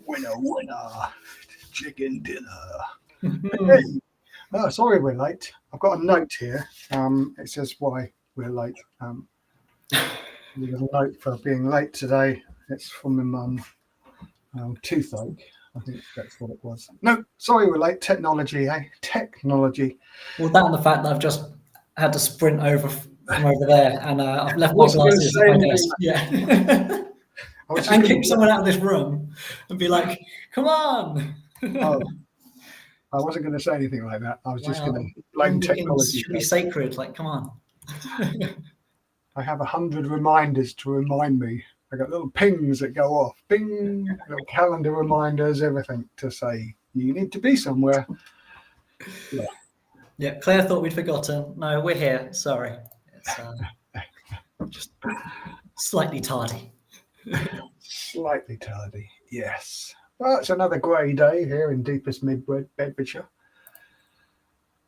Winner. Chicken dinner. Hey. Oh, sorry we're late. I've got a note here. It says why we're late. There's a note for being late today. It's from my mum. Toothache. I think that's what it was. No, sorry we're late. Technology, eh? Technology. Well, that and the fact that I've just had to sprint over from over there, and I've left my glasses at my desk. Yeah. And kick someone out of this room and be like, "Come on!" Oh, I wasn't going to say anything like that. I was just going to blame technology. Should be sacred. Like, come on. I have 100 reminders to remind me. I got little pings that go off. Bing, little calendar reminders, everything to say you need to be somewhere. Yeah, Claire thought we'd forgotten. No, we're here. Sorry. It's just slightly tardy. Slightly tardy, yes. Well, it's another grey day here in deepest mid-Bedfordshire.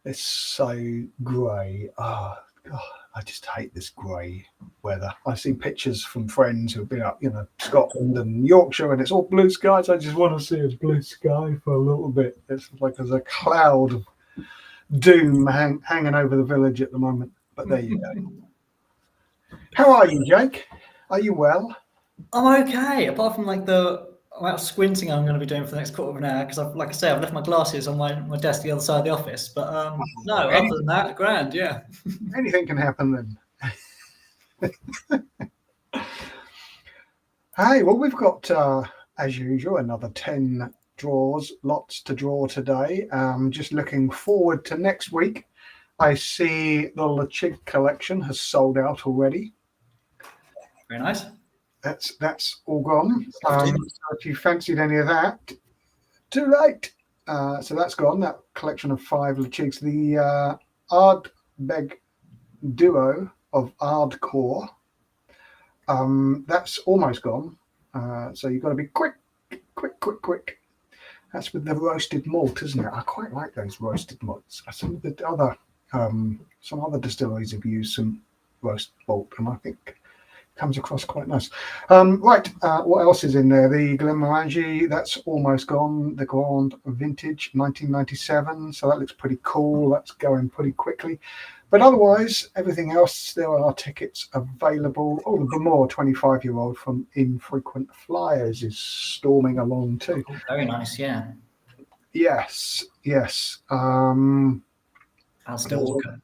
It's so grey. Oh, God, I just hate this grey weather. I see pictures from friends who've been up, Scotland and Yorkshire, and it's all blue skies. I just want to see a blue sky for a little bit. It's like there's a cloud of doom hanging over the village at the moment. But there you go. How are you, Jake? Are you well? I'm okay, apart from like the amount of squinting I'm going to be doing for the next quarter of an hour because, like I say, I've left my glasses on my desk the other side of the office. But no, other than that, grand, yeah. Anything can happen then. Hey, well, we've got, as usual, another 10 draws, lots to draw today. Just looking forward to next week. I see the Lachig collection has sold out already. Very nice. That's all gone. So if you fancied any of that, too late. So that's gone. That collection of 5 Lachigs. The Ardbeg duo of Ardcore. That's almost gone. So you've got to be quick. That's with the roasted malt, isn't it? I quite like those roasted malts. Some of the other some other distilleries have used some roast malt, and I think comes across quite nice. Right, what else is in there? The Glenmorangie, that's almost gone. The Grand Vintage 1997, so that looks pretty cool. That's going pretty quickly. But otherwise, everything else, there are tickets available. Oh, the Bemore 25-year-old from Infrequent Flyers is storming along too. Oh, very nice, yeah. Yes. Alistair Walker.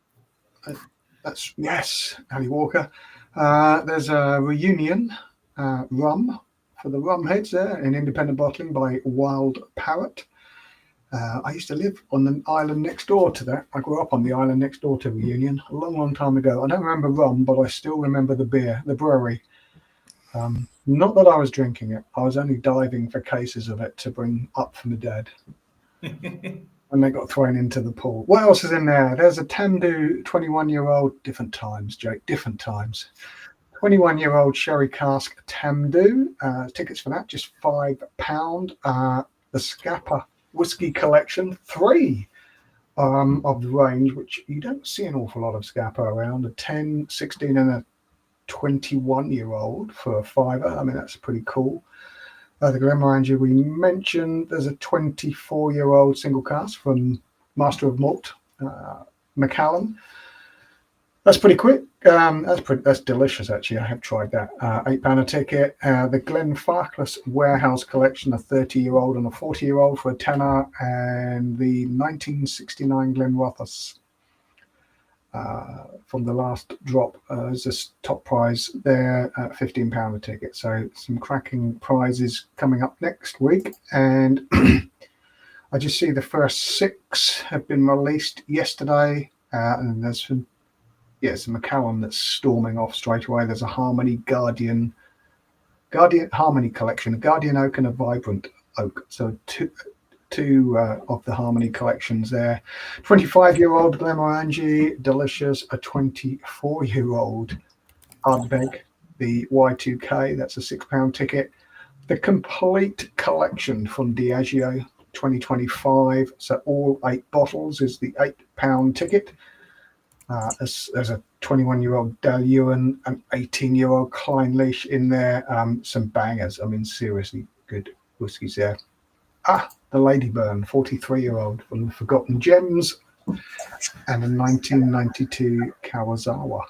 That's, yes, Ali Walker. There's a reunion rum for the rum heads there in independent bottling by Wild Parrot. I used to live on the island next door to that. I grew up on the island next door to Reunion a long time ago. I don't remember rum, but I still remember the beer, the brewery. Not that I was drinking it. I was only diving for cases of it to bring up from the dead. And they got thrown into the pool. What else is in there? There's a Tamdu 21-year-old, different times, Jake, different times. 21-year-old sherry cask Tamdu. Tickets for that, just £5. The Scapa Whisky Collection, 3 of the range, which you don't see an awful lot of Scapa around. A 10, 16 and a 21-year-old for a £5. I mean, that's pretty cool. The Glenmorangie we mentioned. There's a 24-year-old single cask from Master of Malt, Macallan. That's pretty quick. That's delicious, actually. I have tried that. £8 a ticket. The Glenfarclas Warehouse Collection, a 30-year-old and a 40-year-old for a tenner, and the 1969 Glenrothes from the last drop is this top prize there at £15 a ticket. So some cracking prizes coming up next week. And I just see the first 6 have been released yesterday. And there's some Macallan that's storming off straight away. There's a Harmony Guardian Harmony collection, a Guardian Oak and a Vibrant Oak. So two of the Harmony collections there. 25-year-old Glenmorangie, delicious. A 24-year-old Ardbeg, the Y2K, that's a £6 ticket. The complete collection from Diageo 2025, so all 8 bottles is the £8 ticket. There's a 21-year-old Daluan, an 18-year-old Kleinlich in there. Some bangers. I mean, seriously, good whiskies there. The Ladyburn, 43-year-old from the Forgotten Gems, and a 1992 Kawasawa.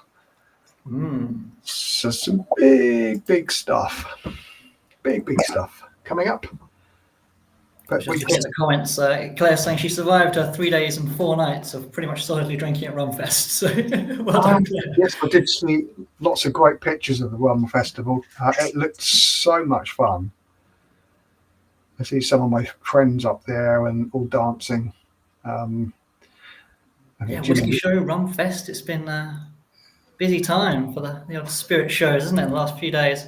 So some big stuff. Big stuff coming up. But we get the comments. Claire's saying she survived 3 days and 4 nights of pretty much solidly drinking at Rumfest. So well done, Claire. Yes, I did see lots of great pictures of the Rum Festival. It looked so much fun. I see some of my friends up there and all dancing. Whisky show, Rumfest. It's been a busy time for the old spirit shows, isn't it, the last few days?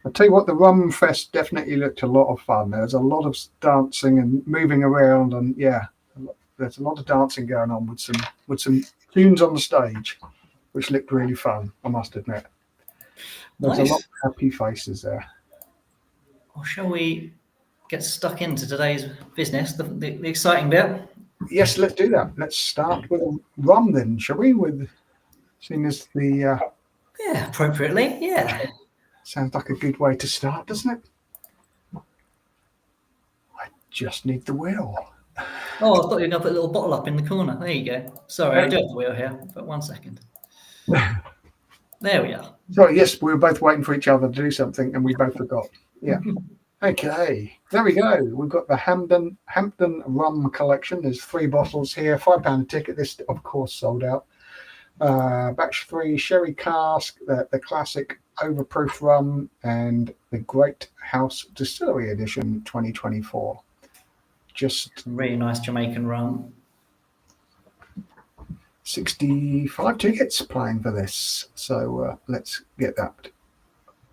I'll tell you what, the Rum Fest definitely looked a lot of fun. There's a lot of dancing and moving around, and there's a lot of dancing going on with some tunes on the stage, which looked really fun, I must admit. There's a lot of happy faces there. Well, shall we get stuck into today's business, the exciting bit? Yes, let's do that. Let's start with rum then, shall we? Seeing as the appropriately, yeah. Sounds like a good way to start, doesn't it? I just need the wheel. Oh, I thought you were going to put a little bottle up in the corner. There you go. Sorry, I do have the wheel here, but 1 second. There we are. So, yes, we were both waiting for each other to do something, and we both forgot. Yeah. Okay, there we go. We've got the Hampton Rum Collection. There's 3 bottles here, £5 a ticket. This, of course, sold out. Batch 3 sherry cask, the classic overproof rum, and the Great House Distillery Edition 2024. Just really nice Jamaican rum. 65 tickets playing for this. So let's get that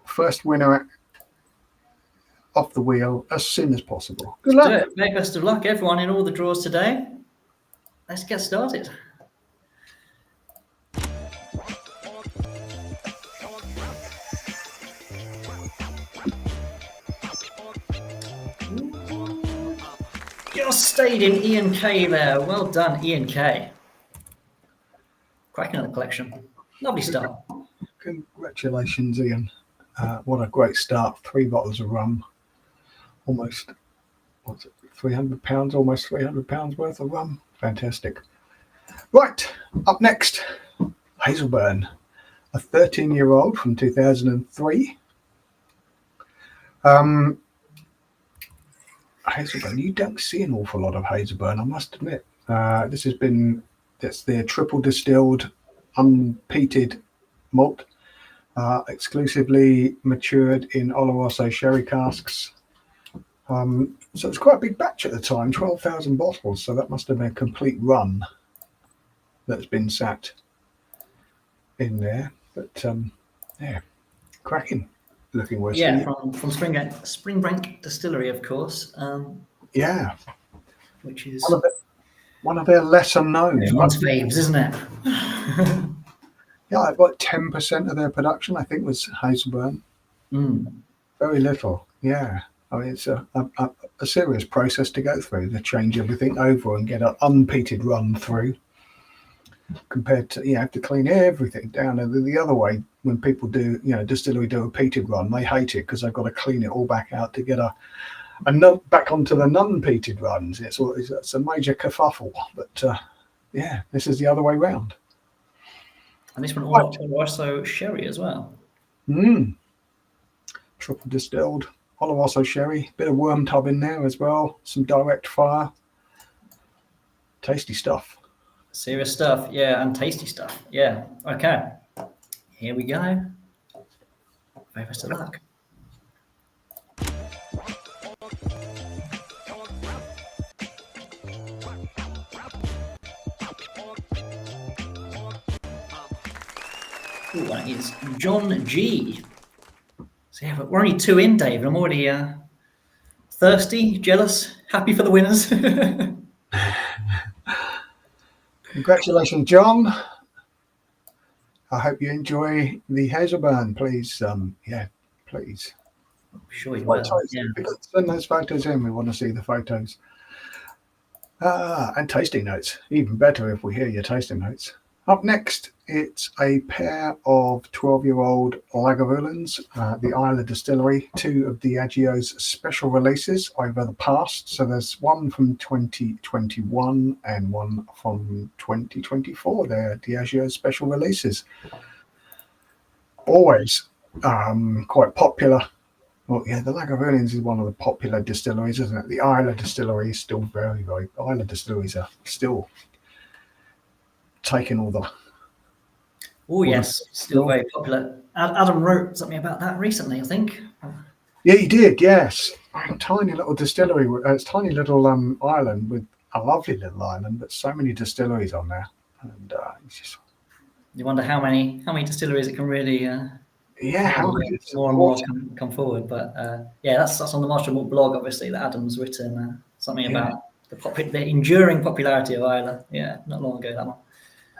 first winner off the wheel as soon as possible. Good luck. Do it. Make best of luck, everyone, in all the draws today. Let's get started. Just stayed in Ian K there. Well done, Ian K. Cracking on the collection. Lovely start. Congratulations, Ian. What a great start. 3 bottles of rum. Almost, what's it, £300, almost £300 worth of rum. Fantastic. Right, up next, Hazelburn, a 13-year-old from 2003. Hazelburn, you don't see an awful lot of Hazelburn, I must admit. That's their triple distilled, unpeated malt, exclusively matured in Oloroso sherry casks. So it's quite a big batch at the time, 12,000 bottles. So that must have been a complete run that's been sat in there. But cracking looking whiskey. Yeah, from Springbank Distillery, of course. Which is one of their lesser known. One's faves, isn't it? Yeah, about 10% of their production, I think, was Hazelburn. Very little. Yeah. I mean, it's a serious process to go through to change everything over and get an unpeated run through, compared to, you have to clean everything down. And the other way, when people do, distillery do a peated run, they hate it because they've got to clean it all back out to get back onto the non-peated runs. It's a major kerfuffle. But this is the other way round. And this one also sherry as well. Triple distilled. Oloroso sherry, bit of worm tub in there as well, some direct fire. Tasty stuff. Serious stuff, yeah, and tasty stuff. Yeah, okay. Here we go. Very best of luck. Ooh, that is John G. So yeah, we're only 2 in, Dave. I'm already thirsty, jealous, happy for the winners. Congratulations, John. I hope you enjoy the Hazelburn. Please, please. I'm sure you will. Yeah. Send those photos in. We want to see the photos. And tasting notes. Even better if we hear your tasting notes. Up next, it's a pair of 12-year-old Lagavulins, the Isla Distillery, two of Diageo's special releases over the past. So there's one from 2021 and one from 2024. They're Diageo's special releases. Always quite popular. Well, yeah, the Lagavulins is one of the popular distilleries, isn't it? The Isla Distillery is still very, very... Isla Distilleries are still taking all the... Oh, yes, still very popular. Adam wrote something about that recently, I think. Yeah, he did, yes. A tiny little distillery. It's a tiny little island with a lovely little island, but so many distilleries on there. And it's just... You wonder how many distilleries it can really... more and more come forward. But yeah, that's on the Marshall Malt blog, obviously, that Adam's written something about the enduring popularity of Isla. Yeah, not long ago, that one.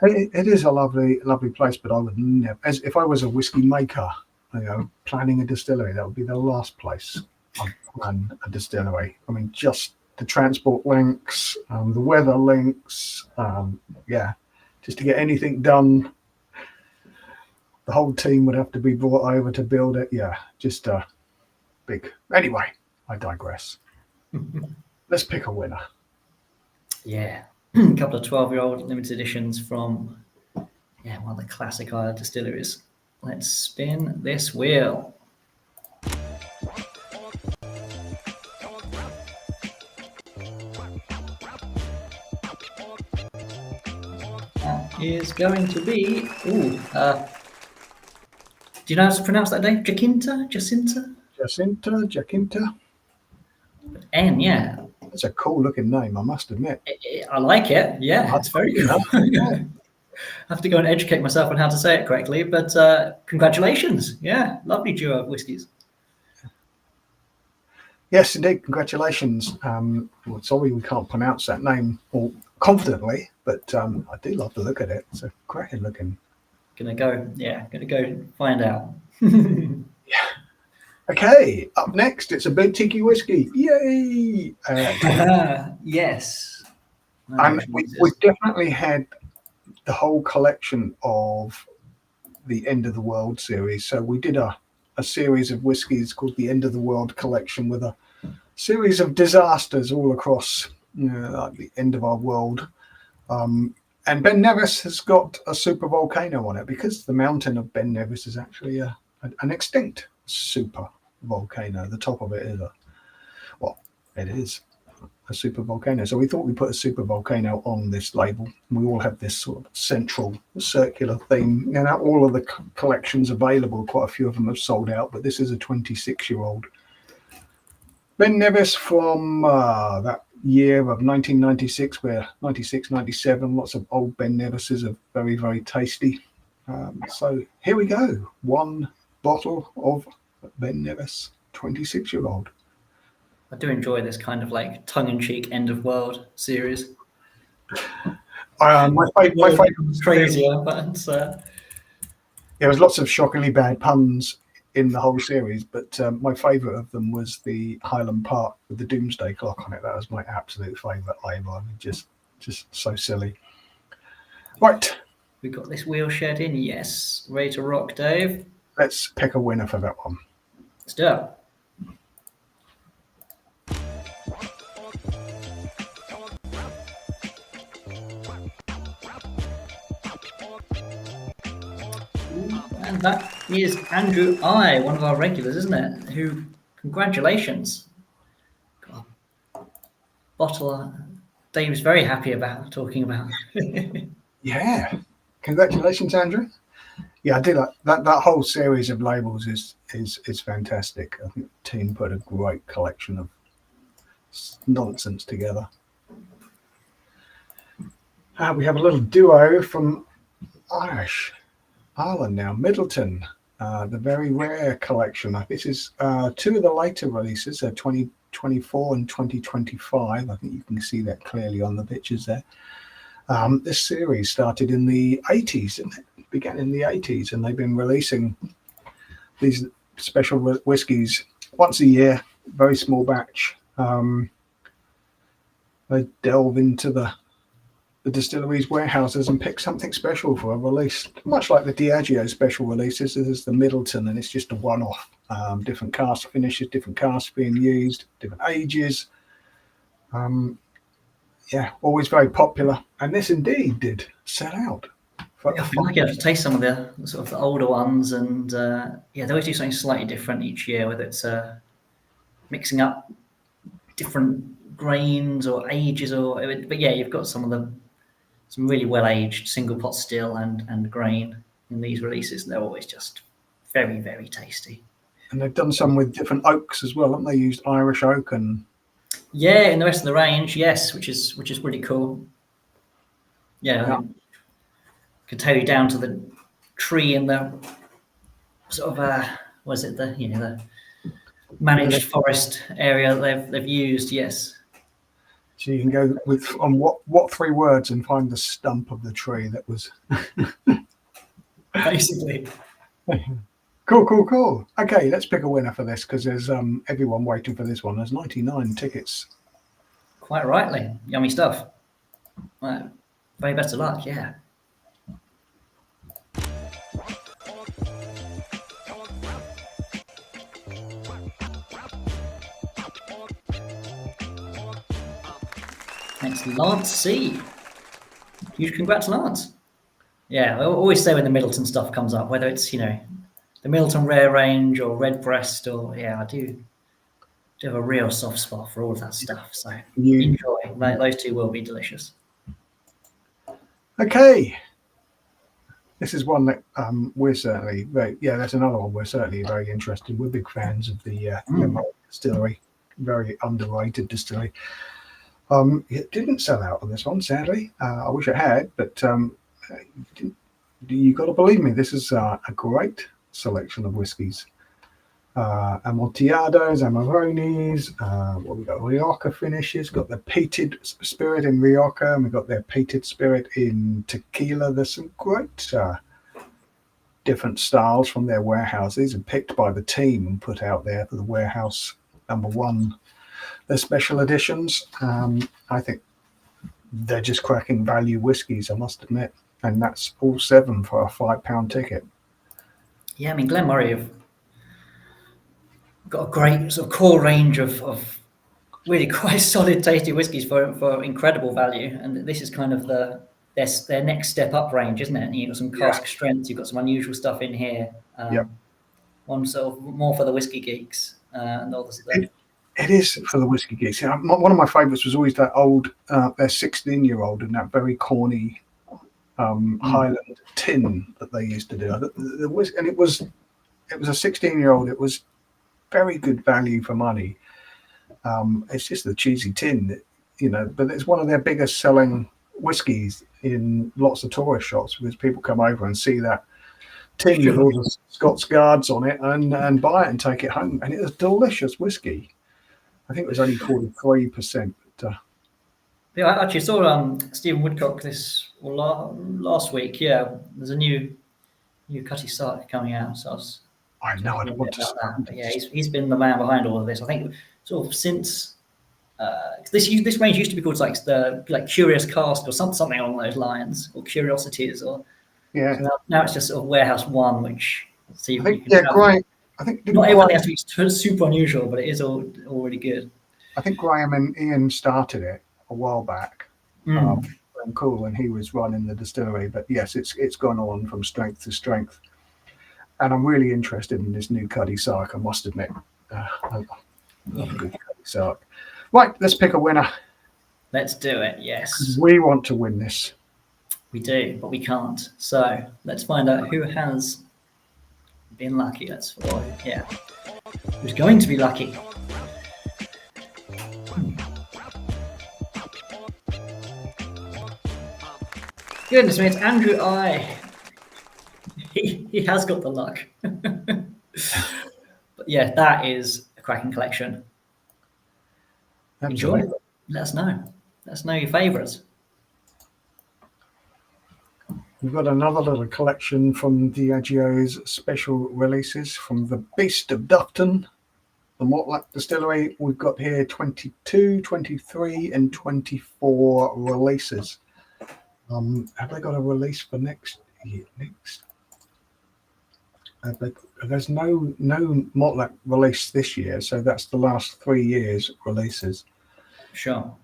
It is a lovely, lovely place, but I would never, if I was a whiskey maker, planning a distillery, that would be the last place I'd plan a distillery. I mean, just the transport links, the weather links, just to get anything done, the whole team would have to be brought over to build it. Yeah, just big. Anyway, I digress. Let's pick a winner. Yeah. A couple of 12-year-old limited editions from one of the classic Isla distilleries. Let's spin this wheel. That is going to be do you know how to pronounce that name? Jacinta? N, yeah. That's a cool looking name, I must admit. I like it. Yeah, it's very cool. I have to go and educate myself on how to say it correctly, but congratulations. Yeah, lovely duo of whiskies. Yes, indeed. Congratulations. Sorry we can't pronounce that name confidently, but I do love the look at it. It's a great looking. Gonna go find out. Yeah. Okay, up next, it's a big tiki whiskey. Yay! Yes. And we've definitely had the whole collection of the End of the World series. So we did a series of whiskies called the End of the World collection with a series of disasters all across like the end of our world. And Ben Nevis has got a super volcano on it because the mountain of Ben Nevis is actually an extinct super volcano. The top of it is it is a super volcano. So we thought we'd put a super volcano on this label. We all have this sort of central circular theme. All of the collections available, quite a few of them have sold out, but this is a 26-year-old Ben Nevis from that year of 1996, where 96, 97, lots of old Ben Nevises are very, very tasty. So here we go. One bottle of Ben Nevis, 26-year-old. I do enjoy this kind of like tongue-in-cheek end of world series. My favorite was crazier, but there was lots of shockingly bad puns in the whole series, but my favorite of them was the Highland Park with the Doomsday Clock on it. That was my absolute favorite label. I mean, just so silly. Right, we got this wheel shed in. Yes, ready to rock, Dave. Let's pick a winner for that one. Let's do it. And that is Andrew I, one of our regulars, isn't it? Who, congratulations. Got a bottle Dave's very happy about talking about. Yeah. Congratulations, Andrew. Yeah, I do like that whole series of labels is fantastic. I think the team put a great collection of nonsense together. We have a little duo from Ireland now, Middleton, the very rare collection. This is two of the later releases, 2024 and 2025. I think you can see that clearly on the pictures there. This series started in the 80s, and it began in the 80s, and they've been releasing these special whiskies once a year, very small batch. They delve into the the distillery's warehouses and pick something special for a release, much like the Diageo special releases. This is the Middleton, and it's just a one-off. Different cask finishes, different casks being used, different ages. Yeah, always very popular, and this indeed did sell out. I feel like I have to taste some of the sort of the older ones, and they always do something slightly different each year, whether it's mixing up different grains or ages, but yeah, you've got some really well-aged single pot still and grain in these releases. They're always just very, very tasty. And they've done some with different oaks as well, haven't they? Used Irish oak and in the rest of the range, yes, which is really cool. Yeah. Can tell you down to the tree and the sort of the managed forest area they've used. Yes. So you can go on what 3 words and find the stump of the tree that was basically. Cool. Okay, let's pick a winner for this because there's everyone waiting for this one. There's 99 tickets. Quite rightly, yummy stuff. Right. Very best of luck. Yeah. Thanks, Lance C. Huge congrats, Lance. Yeah, I always say when the Middleton stuff comes up, whether it's the Middleton Rare Range or Redbreast, or I do have a real soft spot for all of that stuff. So enjoy. Those 2 will be delicious. Okay. This is one that we're certainly that's another one we're certainly very interested. We're big fans of the distillery, very underrated distillery. It didn't sell out on this one, sadly. I wish it had, but you got to believe me, this is a great selection of whiskies. Amontillado, Amarones, what we got? Rioja finishes. Got the peated spirit in Rioja, and we got their peated spirit in tequila. There's some great different styles from their warehouses and picked by the team and put out there for the warehouse #1. Their special editions. I think they're just cracking value whiskies, I must admit, and that's all 7 for a £5 ticket. Yeah, I mean Glenmurray have got a great sort of core range of really quite solid, tasty whiskies for incredible value, and this is kind of their next step up range, isn't it? You've got some cask strengths, you've got some unusual stuff in here. One sort of more for the whiskey geeks, and all this. It is for the whiskey geeks. One of my favourites was always that old, their 16-year-old in that very corny Highland tin that they used to do. And it was a 16-year-old. It was very good value for money. It's just the cheesy tin, but it's one of their biggest selling whiskies in lots of tourist shops because people come over and see that tin with all the Scots Guards on it and buy it and take it home. And it was delicious whiskey. I think it was only 43%. Yeah, I actually saw Stephen Woodcock last week. Yeah, there's a new Cutty Sark coming out. So I know. I don't want to. That. But yeah, he's been the man behind all of this. I think sort of since this range used to be called like Curious Cask or something along those lines, or Curiosities, or so now it's just sort of Warehouse 1, which great. I think not everything has to be super unusual, but it is all really good. I think Graham and Ian started it a while back. Cool, when he was running the distillery. But yes, it's gone on from strength to strength. And I'm really interested in this new Cutty Sark, I must admit. I love a good Cutty Sark. Right, let's pick a winner. Let's do it, yes. We want to win this. We do, but we can't. So let's find out who has been lucky. Who's going to be lucky? Goodness me, it's Andrew I. He has got the luck. But yeah, that is a cracking collection. Enjoy it. Let us know. Let us know your favourites. We've got another little collection from Diageo's special releases from the Beast of Dufton, the Mortlach Distillery. We've got here 22, 23 and 24 releases. Have they got a release for next year? There's no Motlaq release this year, so that's the last 3 years releases. Sure.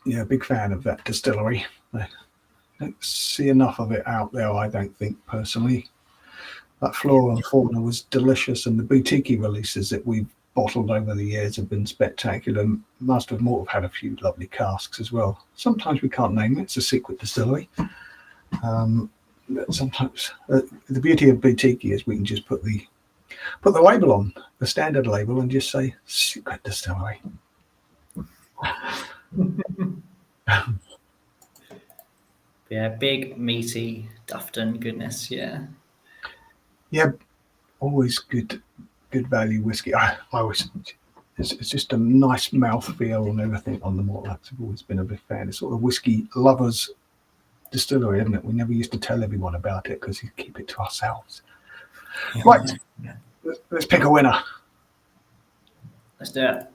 Yeah, big fan of that distillery. I don't see enough of it out there, I don't think, personally. That Flora and Fauna was delicious, and the boutique releases that we've bottled over the years have been spectacular. Master of Malt have had a few lovely casks as well. Sometimes we can't name it; it's a secret distillery. But sometimes the beauty of boutique is we can just put the label on, the standard label, and just say secret distillery. Yeah, big meaty Dufton goodness. Yeah, always good value whiskey. I always, it's just a nice mouthfeel and everything on the Mortlachs. I've always been a big fan. It's sort of whiskey lovers distillery, isn't it? We never used to tell everyone about it because we keep it to ourselves. Right, let's pick a winner. Let's do it.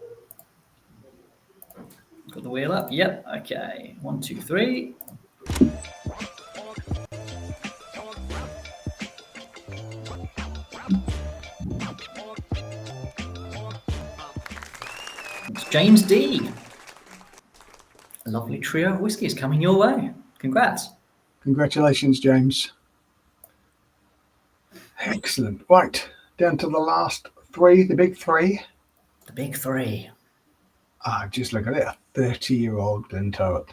Got the wheel up. Yep. Okay. 1, 2, 3. It's James D. A lovely trio of whiskies coming your way. Congrats. Congratulations, James. Excellent. Right, down to the last 3, the big 3. The big 3. Just look at it, a 30-year-old Glenturret.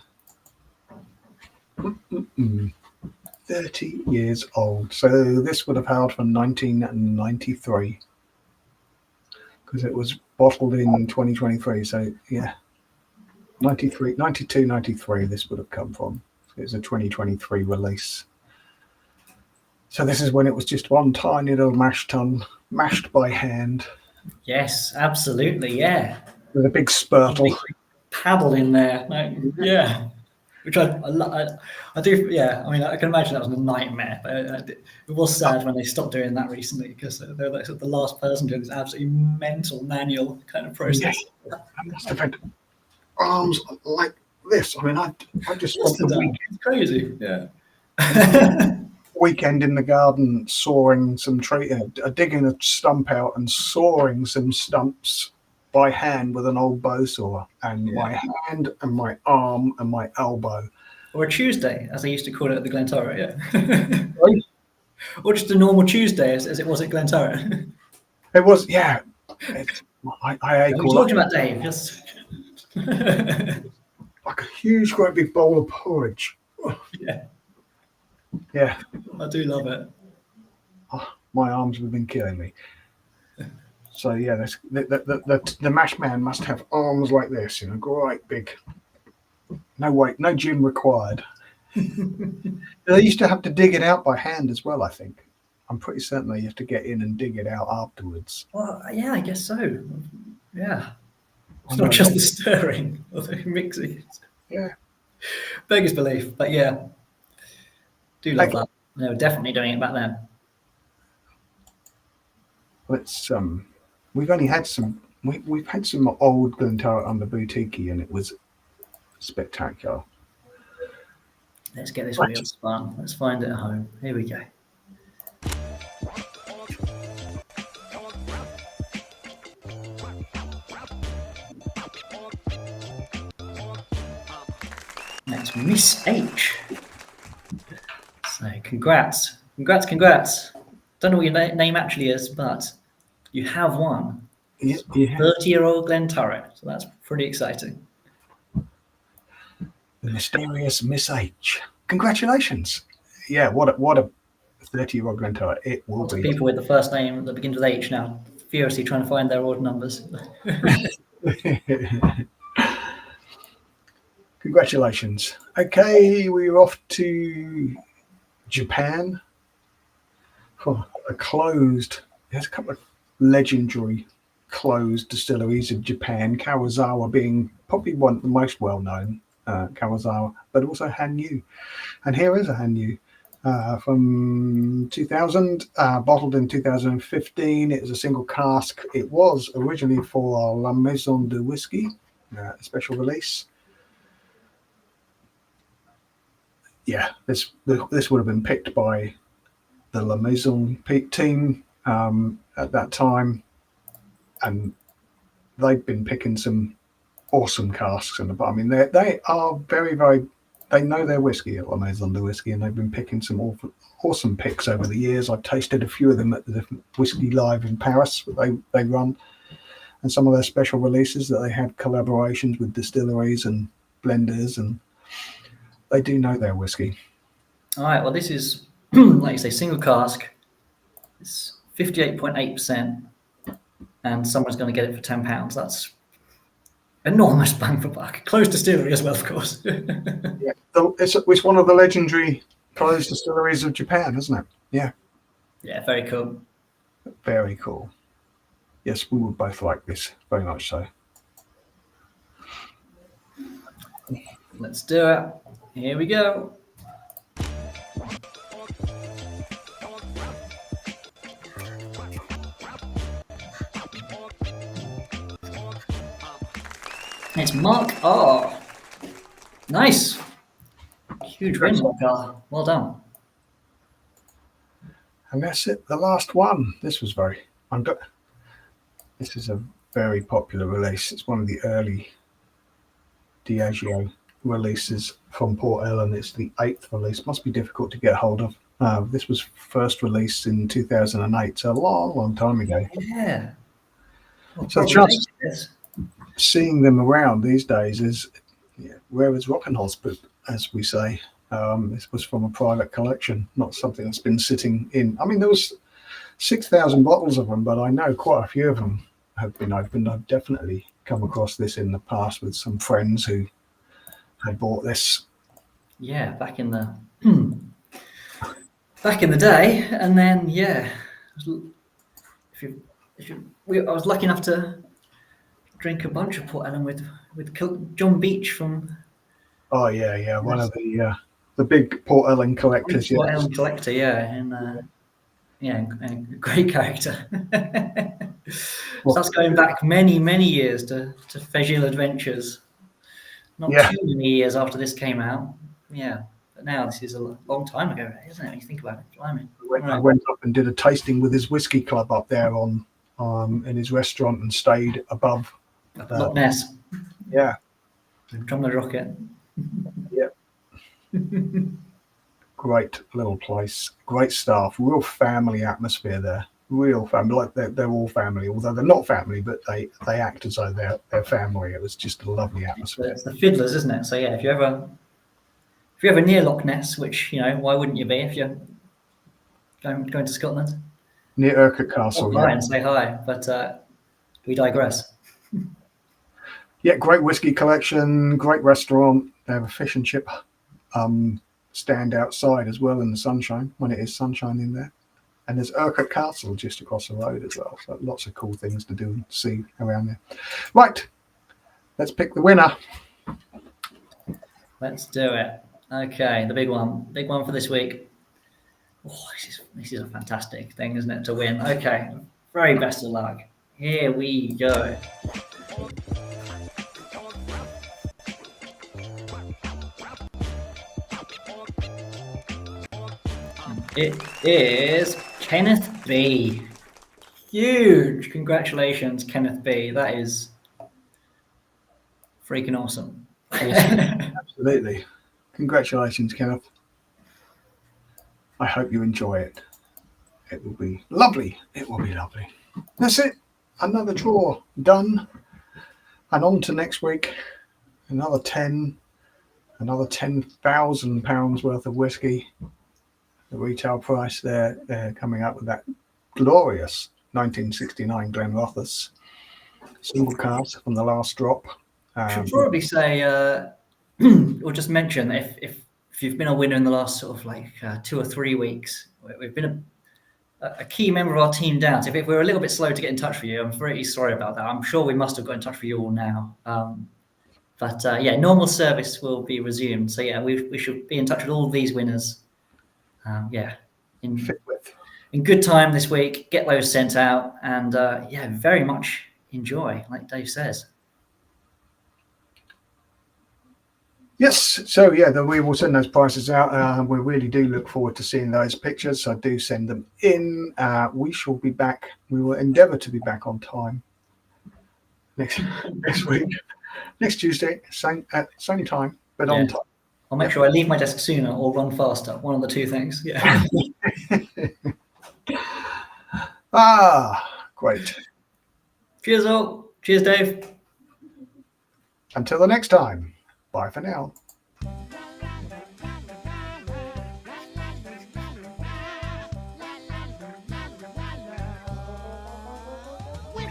30 years old. So this would have held from 1993 because it was bottled in 2023. So yeah, 92, 93 this would have come from. So it's a 2023 release. So this is when it was just one tiny little mash tun, mashed by hand. Yes, absolutely, yeah. With a big spurtle. Paddle in there, yeah. Which I do, yeah. I mean, I can imagine that was a nightmare. But it was sad when they stopped doing that recently because they're like the last person doing this absolutely mental manual kind of process. Yeah. I must have had arms like this. I mean, I just spent the weekend. It's crazy, yeah. Weekend in the garden sawing some tree, digging a stump out and sawing some stumps by hand with an old bow saw, and my hand and my arm and my elbow. Or a Tuesday, as they used to call it at the Glenturret, yeah. Right? Or just a normal Tuesday, as it was at Glenturret. It was, yeah. I ate. What are you talking about, Dave? Just like a huge, great big bowl of porridge. Yeah. Yeah. I do love it. Oh, my arms have been killing me. So yeah, the mash man must have arms like this, great big. No weight, no gym required. They used to have to dig it out by hand as well, I think. I'm pretty certain they have to get in and dig it out afterwards. Well, yeah, I guess so. Yeah. It's not just the stirring or the mixing. Yeah. Beggars belief, but yeah. Do love that. They were definitely doing it back then. Let's we've only had some we've had some old Glenturret on the boutique, and it was spectacular. Let's get this wheel spun. Let's find it at home. Here we go. That's Miss H. So congrats. Don't know what your name actually is, but you have won. Yeah. 30-year-old Glenturret. So that's pretty exciting. The mysterious Miss H. Congratulations. Yeah, what a 30-year-old Glenturret it will be. People with the first name that begins with H now furiously trying to find their odd numbers. Congratulations. Okay, we're off to Japan for a closed. There's a couple of legendary closed distilleries in Japan, Kawasawa being probably one of the most well-known, Kawasawa, but also Hanyu. And here is a Hanyu from 2000, bottled in 2015. It was a single cask. It was originally for La Maison de Whisky, a special release. this would have been picked by the La Maison team at that time, and they've been picking some awesome casks in the. I mean, they are very, very. They know their whiskey at La Maison de Whiskey, and they've been picking some awesome picks over the years. I've tasted a few of them at the different Whiskey Live in Paris that they run, and some of their special releases that they have collaborations with distilleries and blenders, and they do know their whiskey. All right. Well, this is like you say, single cask. It's 58.8%, and someone's going to get it for £10. That's enormous bang for buck. Closed distillery as well, of course. Yeah, it's one of the legendary closed distilleries of Japan, isn't it? Yeah. Yeah, very cool. Very cool. Yes, we would both like this, very much so. Let's do it. Here we go. It's Mark R. Nice. Huge win, Mark R. Well done. And that's it, the last one. This is a very popular release. It's one of the early Diageo releases from Port Ellen. It's the 8th release. Must be difficult to get hold of. This was first released in 2008, so a long time ago. Yeah. Well, so just seeing them around these days is where is Rockenholz, as we say. This was from a private collection, not something that's been sitting in. I mean, there was 6,000 bottles of them, but I know quite a few of them have been opened. I've definitely come across this in the past with some friends who had bought this. Yeah, back in the day, and then I was lucky enough to drink a bunch of Port Ellen with John Beach from. Oh yeah, one of the big Port Ellen collectors. Port Ellen collector, and a great character. So that's going back many years to Fegil Adventures. Not too many years after this came out. Yeah, but now this is a long time ago, isn't it? When you think about it, blimey. I went up and did a tasting with his whiskey club up there in his restaurant and stayed above Loch Ness. Yeah. From the rocket. Yep. Great little place, great staff, real family atmosphere there. Real family, like they're all family, although they're not family, but they act as though they're family. It was just a lovely atmosphere. It's the Fiddlers, isn't it? So yeah, if you're ever near Loch Ness, which why wouldn't you be if you're going to Scotland? Near Urquhart Castle, yeah. And say hi, but we digress. Yeah, great whiskey collection, great restaurant. They have a fish and chip stand outside as well in the sunshine when it is sunshine in there. And there's Urquhart Castle just across the road as well. So lots of cool things to do and see around there. Right, let's pick the winner. Let's do it. Okay, the big one for this week. Oh, this is a fantastic thing, isn't it, to win? Okay, very best of luck. Here we go. It is Kenneth B. Huge congratulations, Kenneth B. That is freaking awesome. Absolutely. Congratulations, Kenneth. I hope you enjoy it. It will be lovely. It will be lovely. That's it. Another draw done. And on to next week. Another £10,000 worth of whiskey. The retail price they're coming up with that glorious 1969 Glenrothes single cask from the last drop. Should probably say, or just mention that if you've been a winner in the last sort of 2 or 3 weeks, we've been a key member of our team down. So if we're a little bit slow to get in touch with you, I'm really sorry about that. I'm sure we must have got in touch with you all now. But normal service will be resumed. So we should be in touch with all of these winners. In good time this week, get those sent out, and very much enjoy, like Dave says. Yes, so yeah, we will send those prices out. We really do look forward to seeing those pictures. So do send them in. We shall be back. We will endeavour to be back on time next week, next Tuesday, same time, but on time. I'll make sure I leave my desk sooner or run faster. One of the two things. Yeah. Great. Cheers all. Cheers, Dave. Until the next time. Bye for now. Winner!